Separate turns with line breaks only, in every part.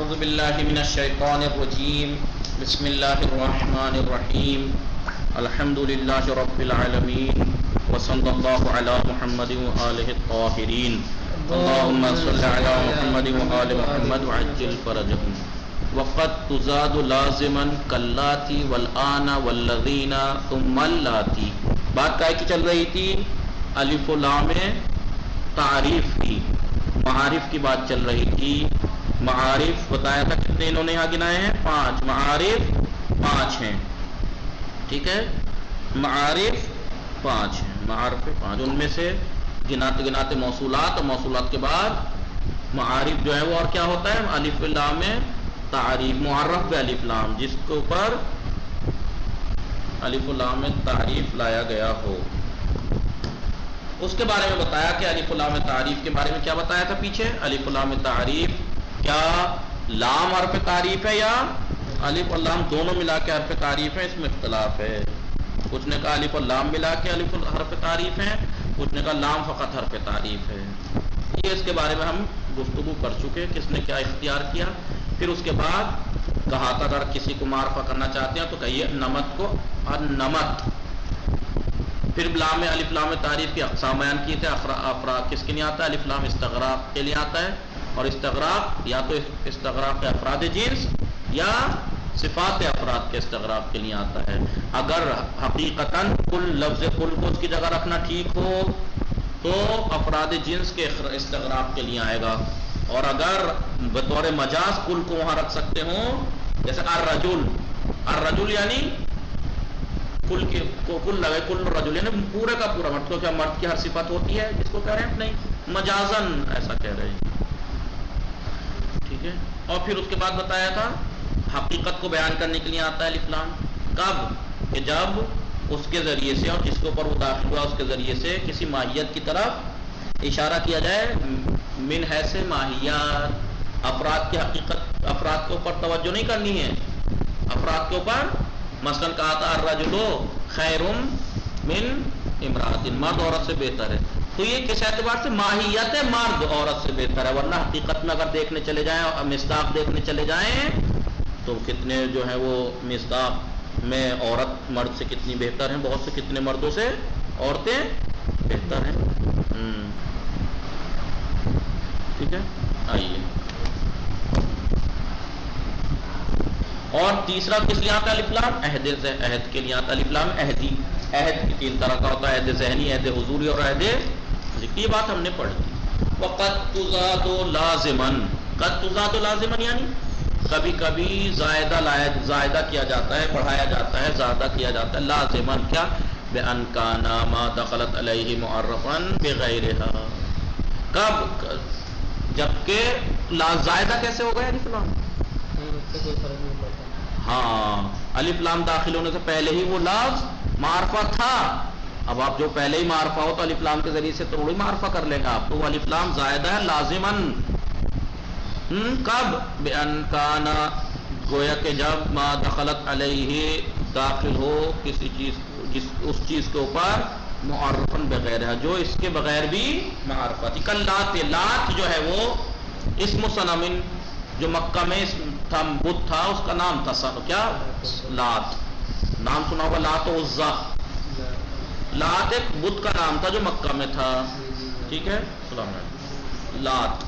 اعوذ باللہ من الشیطان الرجیم بسم اللہ الرحمن الرحیم الحمد للہ رب العالمین وصلی اللہ علی محمد وآلہ الطاہرین اللہم صلی علی محمد وآل محمد وعجل فرجہم وقد تزاد لازما کاللاتی والآن والذین ثم اللاتی. بات کائے کی چل رہی تھی؟ الف و لام تعریف کی، معارف کی بات چل رہی تھی. معارف بتایا تھا کتنے انہوں نے یہاں گنائے ہیں؟ 5 معارف 5 ہیں. ٹھیک ہے، معارف 5 ہیں، معارف 5. ان میں سے گناتے گناتے موصولات، اور موصولات کے بعد معارف جو ہے وہ اور کیا ہوتا ہے؟ الف لام تعریف، معرف بے الف لام، جس کے اوپر الف لام تعریف لایا گیا ہو. اس کے بارے میں بتایا کہ الف لام تعریف کے بارے میں کیا بتایا تھا پیچھے؟ الف لام تعریف کیا لام حرف تعریف ہے یا الف اور لام دونوں ملا کے حرف تعریف ہے؟ اس میں اختلاف ہے. کچھ نے کہا الف اور لام ملا کے الف حرف تعریف ہے، کچھ نے کہا لام فقط حرف تعریف ہے. یہ اس کے بارے میں ہم گفتگو کر چکے، کس نے کیا اختیار کیا. پھر اس کے بعد کہا تھا اگر کسی کو معرفہ کرنا چاہتے ہیں تو کہیے نمت کو النمت. پھر لام الف لام تعریف کی اقسام بیان کیے تھے. افراد کس کے لیے آتا ہے؟ الف لام استغراق کے لیے آتا ہے، اور استغراق یا تو استغراق افراد جنس یا صفات افراد کے استغراق کے لیے آتا ہے. اگر حقیقتاً کل لفظ کل کو اس کی جگہ رکھنا ٹھیک ہو تو افراد جنس کے استغراق کے لیے آئے گا، اور اگر بطور مجاز کل کو وہاں رکھ سکتے ہوں، جیسے الرجل یعنی کل کے کل لگے، کل رجل یعنی پورے کا پورا مرد. تو کیا مرد کی ہر صفت ہوتی ہے جس کو کہہ رہے ہیں؟ نہیں، مجازن ایسا کہہ رہے ہیں. ٹھیک ہے. اور پھر اس کے بعد بتایا تھا حقیقت کو بیان کرنے کے لیے آتا ہے الف لام. کب؟ کہ جب اس کے ذریعے سے اور جس کے اوپر وہ داخل ہوا اس کے ذریعے سے کسی ماہیت کی طرف اشارہ کیا جائے. من حیث ماہیت، افراد کی حقیقت، افراد کے اوپر توجہ نہیں کرنی ہے. افراد کے اوپر مثلا کہا تھا الرجل خیر من امرأۃ، مرد عورت سے بہتر ہے. تو یہ کس اعتبار سے؟ ماہیت مرد عورت سے بہتر ہے. ورنہ حقیقت میں اگر دیکھنے چلے جائیں اور مصداق دیکھنے چلے جائیں تو کتنے جو ہیں وہ مصداق میں عورت مرد سے کتنی بہتر ہیں، بہت سے کتنے مردوں سے عورتیں بہتر ہیں. ٹھیک ہے، آئیے. اور تیسرا کس لیے آتا ہے الف لام؟ عہد کے لیے آتا ہے الف لام. عہدی، عہد کی 3 طرح کا ہوتا ہے، عہد ذہنی، عہد حضوری اور عہد ذکری. یہ بات ہم نے پڑھی. وقد تزاد لازما، قد تزاد لازما یعنی کبھی کبھی زائدہ کیا جاتا ہے، بڑھایا جاتا ہے، زیادہ کیا جاتا ہے. لازما کیا؟ بان کان ما دخلت علیہ معرفا بغیرها. کب؟ جبکہ زائدہ کیسے ہو گیا الف لام؟ ہاں، الف لام داخل ہونے سے پہلے ہی وہ لفظ معرفہ تھا. اب آپ جو پہلے ہی معرفہ ہو تو الف لام کے ذریعے سے تو وہی معرفہ کر لیں گے آپ. تو وہ الف لام زائدہ ہے لازمن. کب؟ بان کان، گویا کہ جب ما دخلت علیہ داخل ہو کسی چیز، اس چیز کے اوپر معرفن بغیر ہے، جو اس کے بغیر بھی معرفہ تھی. کل لات جو ہے وہ اسم صنم، جو مکہ میں تھا بت تھا، اس کا نام تھا کیا؟ لات. نام سنا ہوگا لات و عزا. لات ایک بت کا نام تھا جو مکہ میں تھا. ٹھیک ہے، السلام علیکم. لات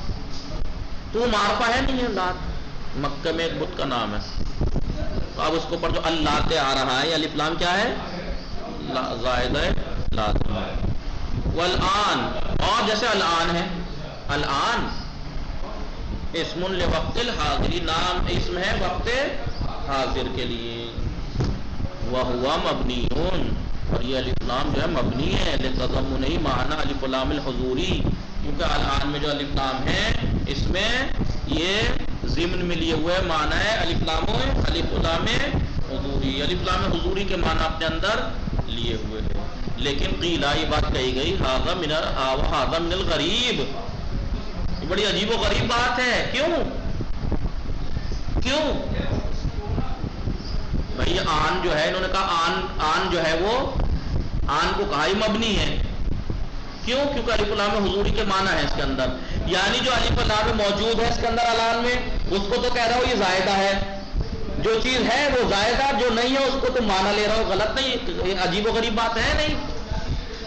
تو معرفہ ہے نہیں ہے؟ لات مکہ میں ایک بت کا نام ہے. تو اب اس کے اوپر جو اللات آ رہا ہے، الف لام کیا ہے؟ زائد ہے لات. والآن، اور جیسے الآن ہے، الآن اسم لوقت الحاضری، نام اسم ہے وقت حاضر کے لیے. وہو مبنی، اور یہ الف لام جو ہے مبنی ہے لتضمنہ معنی الف لام الحضوری، کیونکہ الآن میں جو الف لام ہے اس میں یہ ضمن میں لیے ہوئے معنی ہے الف لام حضوری. الف لام حضوری کے معنی اپنے اندر لیے ہوئے ہیں. لیکن قیلا، یہ بات کہی گئی، ھذا من الغریب، بڑی عجیب و غریب بات ہے. کیوں بھائی؟ آن جو ہے، انہوں نے کہا آن جو ہے وہ آن کو کہا ہی مبنی ہے. کیوں؟ کیونکہ الف لام حضوری کے معنی ہے اس کے اندر. یعنی جو الف لام موجود ہے اس کے اندر الان میں اس کو تو کہہ رہا ہو یہ زائدہ ہے، جو چیز ہے وہ زائدہ، جو نہیں ہے اس کو تم مانا لے رہا ہو، غلط نہیں؟ یہ عجیب و غریب بات ہے نہیں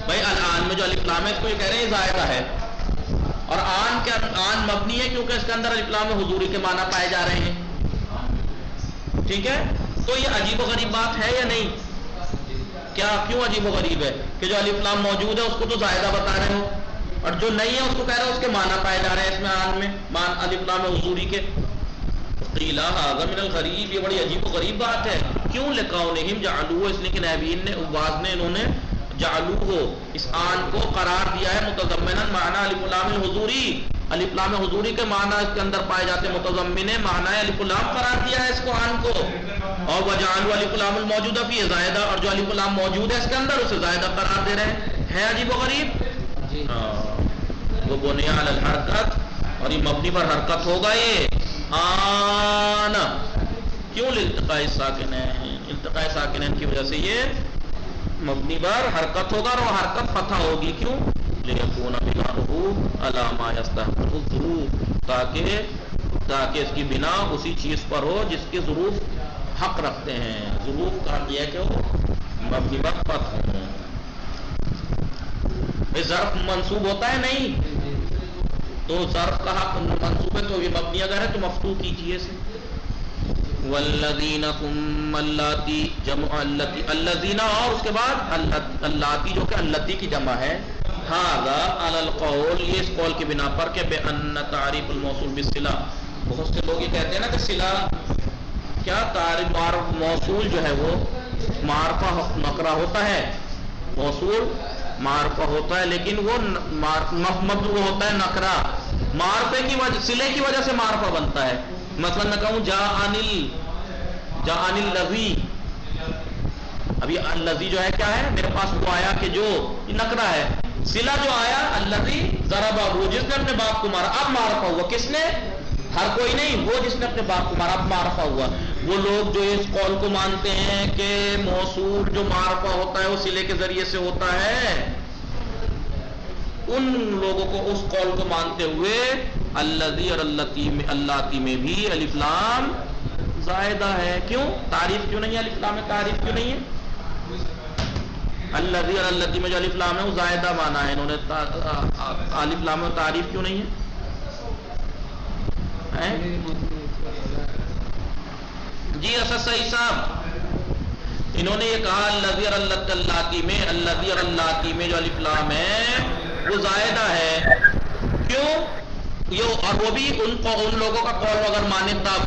بھائی؟ الآن میں جو الف لام ہے اس کو یہ کہہ رہے ہیں یہ زائدہ ہے، اور آن کے آن مبنی ہے کیونکہ اس کے اندر الف لام حضوری کے معنی پائے جا رہے ہیں، ٹھیک ہے؟ تو یہ عجیب و غریب بات ہے یا نہیں؟ کیا کیوں عجیب و غریب ہے کہ جو الف لام موجود ہے اس کو تو زائدہ بتا رہے ہو، اور جو نہیں ہے اس کو کہہ رہے ہو اس کے معنی پائے جا رہے ہیں اس میں آن میں الف لام حضوری کے؟ قیل ھذا من الغریب، یہ بڑی عجیب و غریب بات ہے، کیوں؟ لقونہم جعلوہ، اس لیے کہ نبیین نے بعض نے انہوں نے جعلوہ اس آن کو قرار دیا ہے متضمنا معنی الف لام الحضوری، الف لام حضوری کے معنی اس کے اندر پائے جاتے ہیں، متضمن معنی الف لام قرار دیا ہے اس کو آن کو، اور وجعلوا الف لام الموجود فی زائدہ، اور جو الف لام موجود ہے اس کے اندر اسے زائدہ قرار دے رہے ہیں، ہے عجیب و غریب؟ وہ بنی علی الحرکت، اور یہ مبنی پر حرکت ہوگا یہ آن، کیوں؟ لالتقاء الساکنین، التقاء ساکنین کی وجہ سے یہ مبنی پر حرکت ہوگا، اور وہ حرکت فتح ہوگی، کیوں؟ لیکون بناؤہ علی ما یستحق الظروف، تاکہ اس کی بنا اسی چیز پر ہو جس کے ظروف حق رکھتے ہیں، ظروف کا یہ کہ وہ مبنی پر فتح ہوں۔ ظرف منصوب ہوتا ہے نہیں؟ تو ظرف کا حق منصوب ہے تو یہ مبنی اگر ہے تو مفتوح کیجیے اسے۔ والذین ثم اللاتی، جمع اللاتی، الذین، اور اس کے بعد اللاتی جو کہ اللاتی کی جمع ہے، ھذا علی القول، یہ اس قول کی بنا پر کہ بان تعریف الموصول بالصلہ، بہت سے لوگ یہ کہتے ہیں نا کہ صلہ کیا تعریف موصول جو ہے وہ معرفہ نکرہ ہوتا ہے، موصول معرفہ ہوتا ہے لیکن وہ مفعول ہوتا ہے نکرہ، معرفے کی وجہ، صلے کی وجہ سے معرفہ بنتا ہے۔ مثلا میں کہوں جاءنی الذی، ابھی الذی جو ہے کیا ہے؟ میرے پاس وہ آیا کہ جو نکرہ ہے، صلہ جو آیا الذی ضربہ، وہ جس نے اپنے باپ کو مارا، اب معرفہ ہوا، کس نے؟ ہر کوئی نہیں، وہ جس نے اپنے باپ کو مارا، اب معرفہ ہوا۔ وہ لوگ جو اس قول کو مانتے ہیں کہ موصول جو معرفہ ہوتا ہے وہ صلے کے ذریعے سے ہوتا ہے، ان لوگوں کو اس قول کو مانتے ہوئے الذی اور اللاتی میں بھی الف لام زائدہ ہے، کیوں؟ تعریف کیوں نہیں ہے الف لام میں؟ تعریف کیوں نہیں ہے؟ الذی اور اللاتی میں جو الف لام ہے وہ زائدہ مانا ہے، انہوں نے الف لام میں تعریف کیوں نہیں ہے؟ جی اسد صحیح صاحب، انہوں نے یہ کہا الذی اور اللاتی میں، الذی اور اللاتی میں جو الف لام ہے وہ زائدہ ہے، کیوں؟ اور وہ بھی ان لوگوں کا قول اگر مانے تب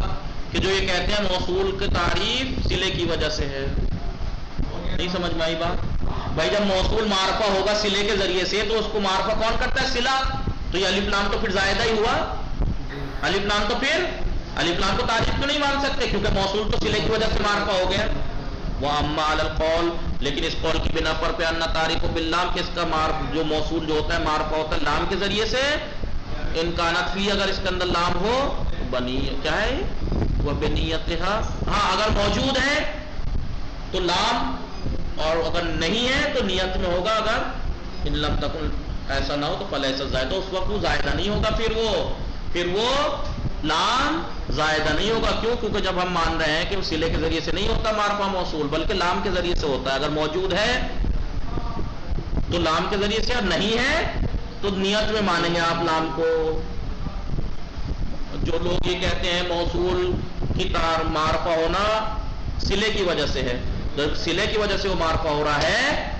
کہ جو یہ کہتے ہیں موصول کی تعریف صلے کی وجہ سے ہے۔ نہیں سمجھ میں آئی بات؟ بھائی جب موصول معرفہ ہوگا صلے کے ذریعے سے تو اس کو معرفہ کون کرتا ہے؟ صلہ، تو یہ الف لام تو پھر زائدہ ہی ہوا، الف لام تو پھر الف لام کو تعریف کیوں نہیں مان سکتے؟ کیونکہ موصول تو صلے کی وجہ سے معرفہ ہو گیا۔ واما علی القول، لیکن اس قول کی بنا پر ان تعریف باللام، کہ اس کا جو موصول جو ہوتا ہے معرفہ ہوتا ہے لام کے ذریعے سے، ان کانت فی، اگر اس کے اندر لام ہو بنی کیا ہے وہ بنیتھا، ہاں اگر موجود ہے تو لام، اور اگر نہیں ہے تو نیت میں ہوگا، اگر ان لم تکن ایسا نہ ہو تو فلیس زائدہ، اس وقت وہ زائدہ نہیں ہوگا، پھر وہ لام زائدہ نہیں ہوگا، کیوں؟ کیونکہ جب ہم مان رہے ہیں کہ وہ صلے کے ذریعے سے نہیں ہوتا معرفہ موصول بلکہ لام کے ذریعے سے ہوتا ہے، اگر موجود ہے تو لام کے ذریعے سے، اور نہیں ہے تو نیت میں مانیں گے آپ لام کو۔ جو لوگ یہ کہتے ہیں موصول کی معرفہ ہونا صلے کی وجہ سے ہے، جب صلے کی وجہ سے وہ معرفہ ہو رہا ہے،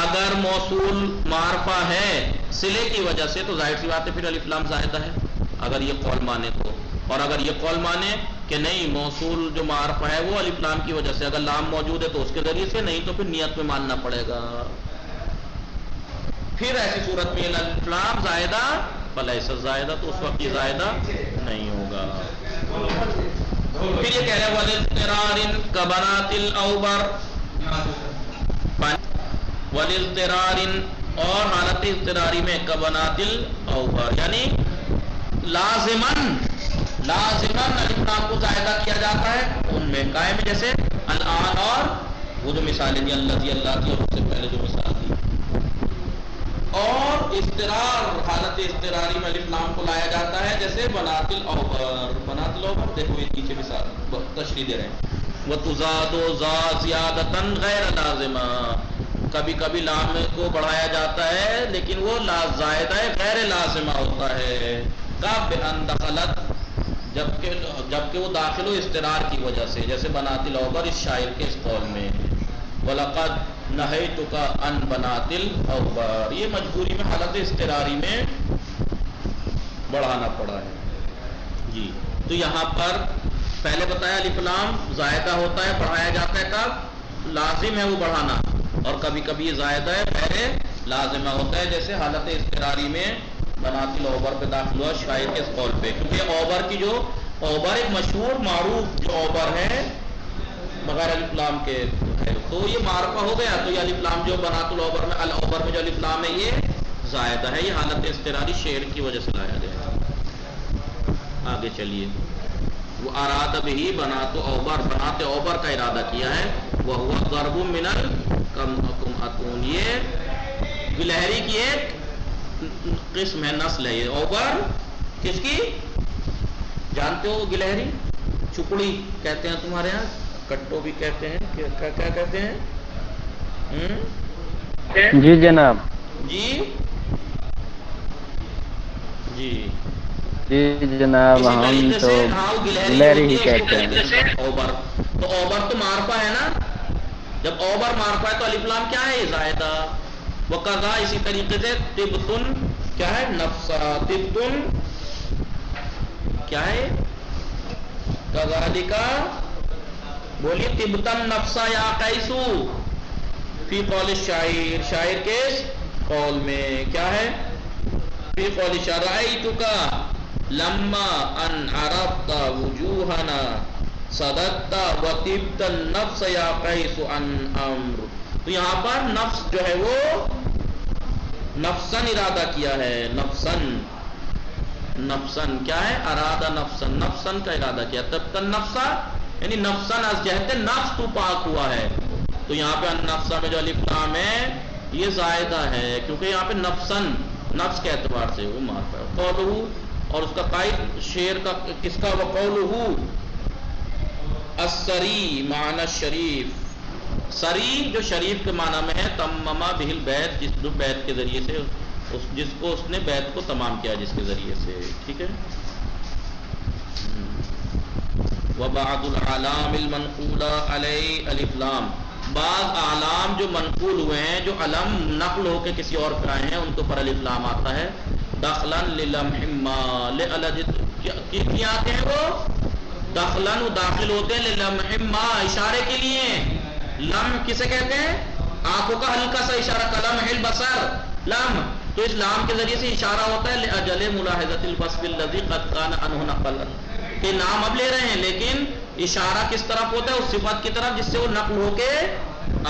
اگر موصول معرفہ ہے صلے کی وجہ سے تو ظاہر سی بات ہے پھر الف لام زائدہ ہے، اگر یہ قول مانے تو۔ اور اگر یہ قول مانے کہ نہیں موصول جو معرفہ ہے وہ الف لام کی وجہ سے، اگر لام موجود ہے تو اس کے ذریعے سے، نہیں تو پھر نیت میں ماننا پڑے گا، پھر ایسی صورت میں الف لام زائدہ فلیس زائدہ، تو اس وقت یہ زائدہ نہیں ہوگا۔ پھر یہ کہہ رہے ہیں والاضطرار کبنات الاوبر، والاضطرار، اور حالت اضطراری میں کبنات الاوبر، یعنی لازماً الف لام کو زائدہ کیا جاتا ہے ان میں قائم، جیسے الآن، اور وہ جو مثالیں دی الذی، اللہ کی، اور اس سے پہلے جو مثال دی اور استرار، حالت استراری میں الف لام کو لایا جاتا ہے، جیسے بنات الاوبر، بنات الاوبر دیکھو یہ پیچھے مثال تشریح دے رہے ہیں، وتزاد ذا زیادتا غیر لازمہ، کبھی کبھی لام کو بڑھایا جاتا ہے لیکن وہ زائدہ غیر لازمہ ہوتا ہے، کب ان دخلت، جبکہ وہ داخل ہو استرار کی وجہ سے، جیسے بنات الاوبر اس شاعر کے اس قول میں، وَلَقَدْ نَهَيْتُكَ عَنْ بَنَاتِ الْأَوْبَارِ، یہ مجبوری میں حالت استراری میں بڑھانا پڑا ہے جی۔ تو یہاں پر پہلے بتایا الف لام زائدہ ہوتا ہے، بڑھایا جاتا ہے کب لازم ہے وہ بڑھانا، اور کبھی کبھی یہ زائدہ ہے غیر لازمہ ہوتا ہے، جیسے حالت استراری میں بنات الاوبر پہ داخل ہوا شاعر کے اس قول پہ، کیونکہ اوبر کی جو اوبر ایک مشہور معروف جو اوبر ہے بغیر الف لام کے ہے، تو یہ معرفہ ہو گیا، تو یہ الف لام جو بنات الاوبر میں الاوبر میں جو الف لام ہے یہ زائدہ ہے، یہ حالت استراری شعر کی وجہ سے لایا گیا ہے۔ آگے چلیے، وہ اراد بھی بنات اوبر، بنات اوبر کا ارادہ کیا ہے، وہ ہوا ضرب من الکمعتون، یہ گلہری کی ایک قسم ہے، نسل ہے، یہ اوبر کس کی جانتے ہو؟ گلہری، چکڑی کہتے ہیں تمہارے یہاں، کٹو بھی کہتے ہیں، کیا کہتے ہیں؟
جی جناب،
جی جی
جی جناب،
اسی
ہم
طریقے
تو
سے ہاں گلہری
گلہری ہی
ہوتی ہے، اس کو
کہتے
کہتے
ہیں۔
ہیں اوبر، تو اوبر تو معرفہ ہے نا، جب اوبر معرفہ ہے تو الف لام کیا ہے؟ زائدہ۔ وقضا، اسی طریقے سے طبتن کیا ہے؟ نفسا، طبتن کیا ہے؟ کذالک، بولیے طبتن نفسا یا قیسو فی قول الشاعر، شاعر کے قول میں کیا ہے؟ فی قول الشاعر رأیتک لما ان عرفت وجوہنا صدقت وطبت النفس یا قیس عن امر، تو یہاں پر نفس جو ہے وہ نفسن ارادہ کیا ہے، نفسن، نفسن کیا ہے؟ ارادہ نفسن، نفسن کا ارادہ کیا، طبت النفس یعنی نفسن از جہت نفس تو پاک ہوا ہے، تو یہاں پہ النفس میں جو الف لام ہے یہ زائدہ ہے، کیونکہ یہاں پہ نفسن نفس کے اعتبار سے وہ معرفہ ہے۔ قولہ، اور اس کا قائد شعر کا کس کا؟ وقولہ السری معنی شریف، سری جو شریف کے معنی میں ہے، تمما بہ البیت، جس جو بیت کے ذریعے سے جس کو اس نے بیت کو تمام کیا جس کے ذریعے سے، ٹھیک ہے۔ وبعض الاعلام المنقولہ علی الف لام، بعض اعلام جو منقول ہوئے ہیں، جو علم نقل ہو کے کسی اور پہ آئے ہیں، ان کے اوپر الف لام آتا ہے، دخلا للمح ما کیا آتے ہیں وہ؟ دخلا داخل ہوتے ہیں، للمح ما اشارے کے لیے، لم کسے کہتے ہیں؟ آنکھوں کا ہلکا سا اشارہ، کلمح البصر، لم، تو اس لام کے ذریعے سے اشارہ ہوتا ہے لاجل ملاحظۃ الوصف الذی قد کان عنہ نقلا، کہ نام اب لے رہے ہیں لیکن اشارہ کس طرف ہوتا ہے؟ اس صفت کی طرف جس سے وہ نقل ہو کے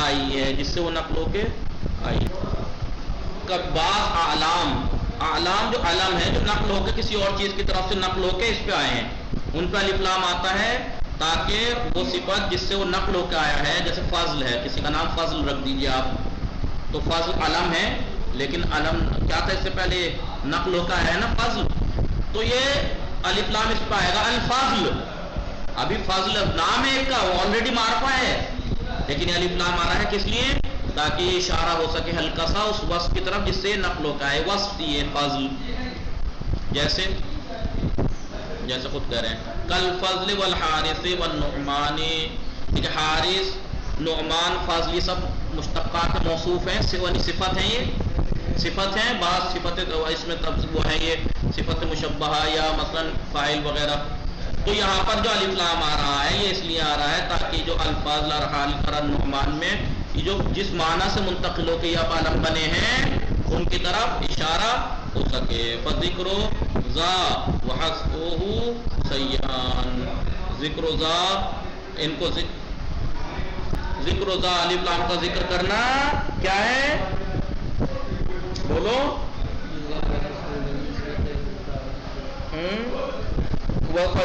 آئی ہے، جس سے وہ نقل ہو کے آئی۔ بعض اعلام، اعلام جو علم ہے جو نقل ہو کے کسی اور چیز کی طرف سے نقل ہو کے اس پہ آئے ہیں، ان پہ الف لام آتا ہے تاکہ وہ صفت جس سے وہ نقل ہو کے آیا ہے، جیسے فضل ہے، کسی کا نام فضل رکھ دیجئے آپ، تو فضل علم ہے، لیکن علم کیا تھا اس سے پہلے؟ نقل ہو کے آیا ہے نا فضل، تو یہ الف لام اس پہ آئے گا الفضل، ابھی فضل نام ہے ایک کا، وہ آلریڈی معرفہ ہے، لیکن یہ الف لام آ رہا ہے کس لیے؟ تاکہ یہ اشارہ ہو سکے ہلکا سا اس وصف کی طرف جس سے نقل ہو کے آئے، وصف یہ فضل، جیسے خود کہہ رہے ہیں کل فضل والحارث والنعمان، ٹھیک ہے، حارث، نعمان، فضل، یہ سب مشتقات موصوف ہیں، صفت ہیں، یہ صفت ہیں، بعض صفت اس میں وہ ہے یہ صفت مشبہہ یا مثلا فاعل وغیرہ، تو یہاں پر جو الف لام آ رہا ہے یہ اس لیے آ رہا ہے تاکہ جو الفاظ الحارث نعمان میں یہ جو جس معنی سے منتقل ہو کے یہ علم بنے ہیں ان کی طرف اشارہ ہو سکے۔ فذکر ذا وحسبہ سیان، ذکر ذا، ان کو ذکر ذا الف لام کا ذکر کرنا کیا ہے؟ بولو،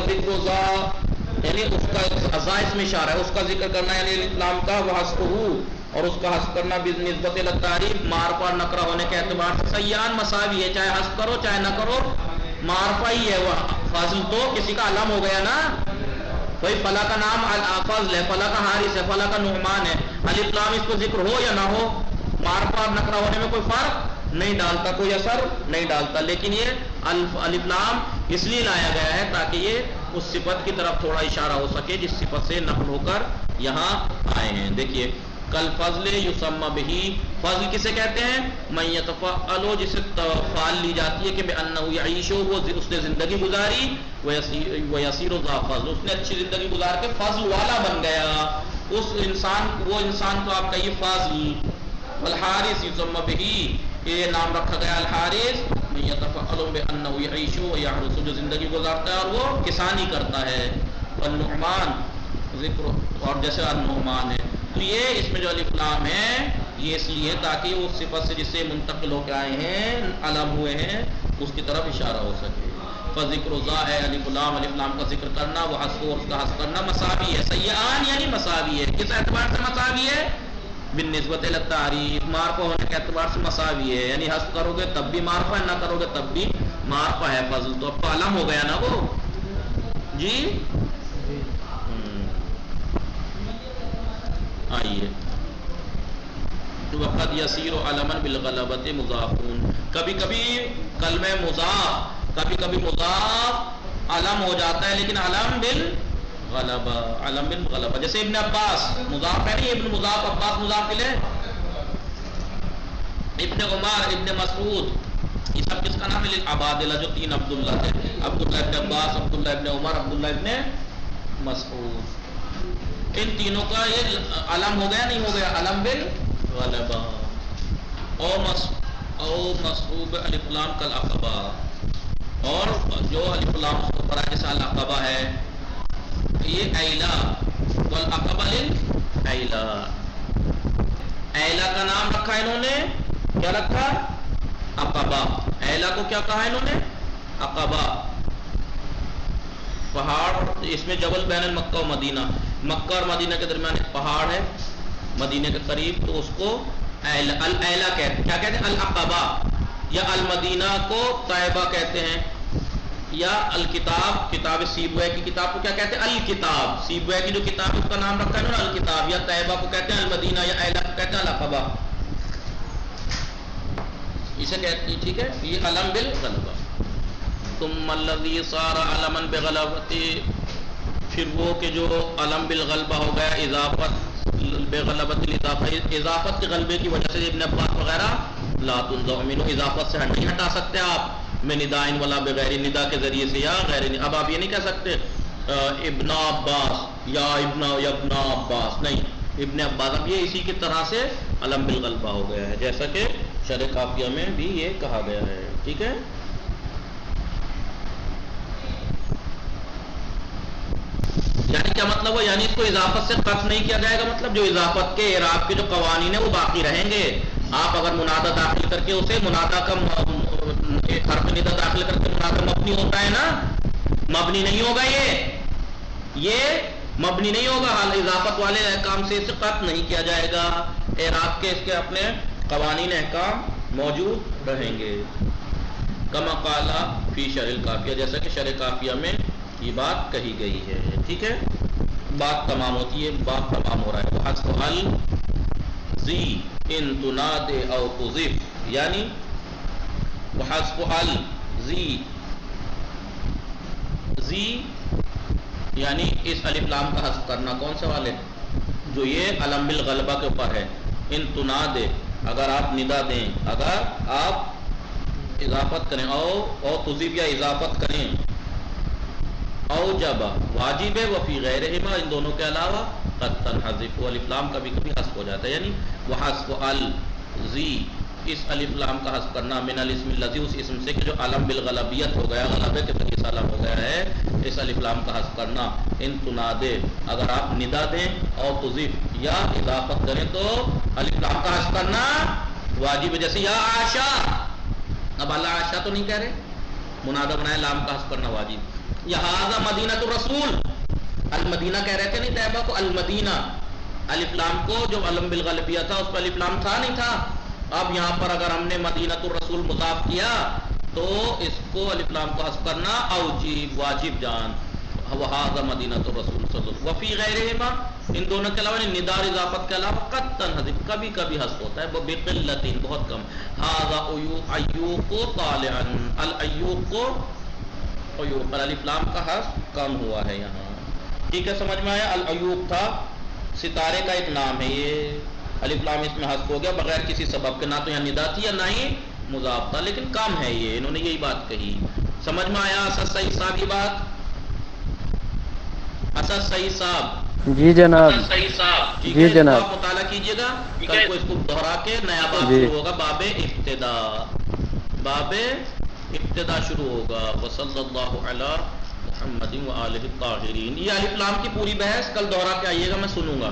ذکر ذا یعنی اس کا ذا اس میں اشارہ ہے، اس کا ذکر کرنا یعنی الف لام کا، وحسبہ اور اس کا حذف کرنا نسبت تعریف معرفہ نکرہ ہونے کے اعتبار سے سیان مساوی ہے، چاہے حذف کرو چاہے نہ کرو معرفہ ہی ہے. وہ فضل تو کسی کا علم ہو گیا نا، بھائی فلاں کا نام فضل ہے، فلاں کا حارث ہے، فلاں کا نعمان ہے، الف لام اس کو ذکر ہو یا نہ ہو معرفہ اور نکرہ ہونے میں کوئی فرق نہیں ڈالتا، کوئی اثر نہیں ڈالتا. لیکن یہ الف لام اس لیے لایا گیا ہے تاکہ یہ اس صفت کی طرف تھوڑا اشارہ ہو سکے جس صفت سے نقل ہو کر یہاں آئے ہیں. دیکھیے کل فضل یسمى بہ، فضل کسے کہتے ہیں؟ من یتفعل، جسے فعل لی جاتی ہے کہ بانہ یعیش، وہ اس نے زندگی گزاری، ویسیر ذا فضل، اس نے اچھی زندگی گزار کے فضل والا بن گیا. اس انسان، وہ انسان کو آپ کہیے فاضل. والحارث یسمى بہ، یہ نام رکھا گیا الحارث. من یتفعل بانہ یعیش ویحرث، جو زندگی گزارتا ہے اور وہ کسانی کرتا ہے. والنعمان ذکر، اور جیسے النعمان ہے. تو یہ اس میں جو الف لام ہے یہ اس لیے تاکہ اس صفت سے جسے منتقل ہو کے آئے ہیں، علم ہوئے ہیں، اس کی طرف اشارہ ہو سکے. فذکر ذا ہے الف لام کا ذکر کرنا، وہ حذف اور اس کا حذف کرنا مساوی ہے. سیئان یعنی مساوی ہے. کس اعتبار سے مساوی ہے؟ بالنسبت الی التعریف، معرفہ ہونے کے اعتبار سے مساوی ہے. یعنی حذف کرو گے تب بھی معرفہ ہے، نہ کرو گے تب بھی معرفہ ہے. فضل تو اب تو علم ہو گیا نا وہ. جی آئیے وقت یسیر علما بالغلبۃ مضافون، کبھی کبھی کلمہ مضاف، کبھی کبھی مضاف علم ہو جاتا ہے لیکن علم بالغلبہ، علم بالغلبہ. جیسے ابن عباس مضاف ہے نہیں، ابن مضاف، عباس مضاف لے. ابن عمر، ابن مسعود، یہ سب کس کا نام ہے؟ للعبادلہ، جو تین عبداللہ تھے، عبداللہ ابن عباس، عبداللہ ابن عمر، عبداللہ ابن مسعود. ان تینوں کا یہ علم ہو گیا نہیں ہو گیا؟ علم بالغلبہ. او مصحوب الف لام کالعقبہ، اور جو الف لام اس کو پڑھا جیسا العقبہ ہے، یہ ایلا، والعقبہ للایلا. ایلا کا نام رکھا انہوں نے، کیا رکھا؟ عقبہ. ایلا کو کیا کہا انہوں نے؟ عقبہ. پہاڑ، اس میں جبل بین المکہ و مدینہ، مکہ اور مدینہ کے درمیان ایک پہاڑ ہے مدینہ کے قریب، تو اس کو الایلا کہتے ہیں. کیا کہتے ہیں؟ العقبہ. یا المدینہ کو طیبہ کہتے ہیں، یا الکتاب، کتاب سیبوئے کی کتاب کو کیا کہتے ہیں؟ الکتاب. سیبوئے کی جو کتاب اس کا نام رکھا ہے نا الکتاب. یا طیبہ کو کہتے ہیں المدینہ، یا ایلا کو کہتے ہیں العقبہ. اسے کہتے ہیں، ٹھیک ہے، یہ علم بالغلبہ. ثم الذی صار علما بغلبۃ، پھر وہ کہ جو علم بالغلبہ ہو گیا، اضافت بغلبۃ اضافت کے غلبے کی وجہ سے. ابن عباس وغیرہ لا تنزع منہ، اضافت سے نہیں ہٹا سکتے آپ، میں ندائن ولا بغیر، ندا کے ذریعے سے یا غیر. اب آپ یہ نہیں کہہ سکتے ابن عباس یا ابن عباس، نہیں، ابن عباس. اب یہ اسی کی طرح سے علم بالغلبہ ہو گیا ہے، جیسا کہ شرح قافیہ میں بھی یہ کہا گیا ہے. ٹھیک ہے. یعنی کیا مطلب ہو؟ یعنی اس کو اضافت سے قطع نہیں کیا جائے گا. مطلب جو اضافت کے اعراب کے جو قوانین ہیں وہ باقی رہیں گے. آپ اگر منادہ داخل کر کے اسے منادہ کا حرف ندا داخل کر کے منادہ مبنی ہوتا ہے نا، مبنی نہیں ہوگا، یہ مبنی نہیں ہوگا. حال اضافت والے احکام سے اسے قطع نہیں کیا جائے گا. اعراب کے اس کے اپنے قوانین احکام موجود رہیں گے. کما قال فی شرح القافیہ، جیسا کہ شرح قافیہ میں یہ بات کہی گئی ہے. ٹھیک ہے، بات تمام ہوتی ہے، بات تمام ہو رہا ہے. وحذف الذی ان تناد او تضف، یعنی وحذف الذی، ذی یعنی اس الف لام کا حذف کرنا. کون سے والے؟ جو یہ علم بالغلبہ کے اوپر ہے. ان تناد، اگر آپ ندا دیں، اگر آپ اضافت کریں، او تضف یا اضافت کریں، او جب واجب ہے، وفی غیرہما، ان دونوں کے علاوہ قد تنحذف، الف لام کبھی کبھی حذف ہو جاتا ہے. یعنی وحذف الذی، اس الف لام کا حذف کرنا، من الاسم الذی، اس اسم سے کہ جو علم بالغلبیت ہو گیا، غلبے کے ذریعے سے علم ہو گیا ہے، اس الف لام کا حذف کرنا. ان تنادے، اگر آپ ندا دیں، او تضف یا اضافت کریں تو الف لام کا حذف کرنا واجب ہے. جیسے یا عائشہ، اب اللہ عائشہ تو نہیں کہہ رہے، منادہ بنائے، لام کا حذف کرنا واجب. لہذا مدینہ الرسول، المدینہ کہہ رہے تھے نہیں طیبہ کو، المدینہ الف لام کو جو علم بالغلبیہ تھا اس پر الف لام تھا نہیں تھا. اب یہاں پر اگر ہم نے مدینۃ الرسول مضاف کیا تو اس کو الف لام کو حذف کرنا اوجیب واجب جان وہذا مدینۃ الرسول صلی اللہ علیہ وسلم. وفی غیرہما ان دونوں کے علاوہ ندار اضافت کے علاوہ قد تنحذف کبھی کبھی حذف ہوتا ہے بقلۃ بہت کم. ھذا ایوب طالعا الایوب کو ایوب پر الف لام کا حذف کم ہوا ہے یہاں. ٹھیک ہے سمجھ میں آیا. الایوب تھا ستارے کا ایک نام ہے, یہ الف لام اس میں حذف ہو گیا بغیر کسی سبب کے, نہ تو یہاں ندا تھی یا نہ ہی مضاف تھا, لیکن کم ہے یہ, انہوں نے یہی بات کہی. سمجھ میں آیا اسد صحیح صاحب یہ بات؟ اسد صحیح صاحب
جی جناب.
اسد صحیح صاحب ٹھیک
جی
ہے,
جناب.
آپ مطالعہ کیجئے گا, کل کو اس کو دہرا کے نیا باب
جی.
شروع ہوگا, باب ابتدا, باب ابتدا شروع ہوگا. وصلی اللہ علی محمد وآلہ الطاہرین. یہ الف لام کی پوری بحث کل دہرا کے آئیے گا, میں سنوں گا.